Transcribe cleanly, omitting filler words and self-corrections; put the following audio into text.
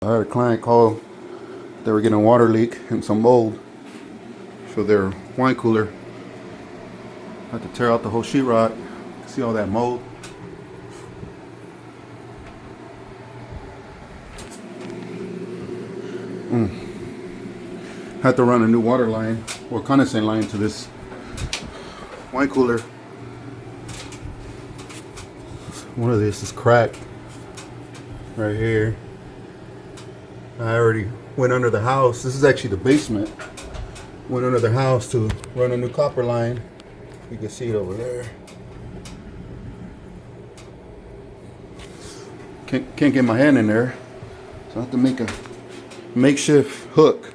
I had a client call. They were getting a water leak and some mold for their wine cooler. I had to tear out the whole sheetrock. See all that mold? Had to run a new water line or condensate line to this wine cooler. One of these is cracked right here. I already went under the house. This is actually the basement. Went under the house to run a new copper line. You can see it over there. Can't get my hand in there, so I have to make a makeshift hook.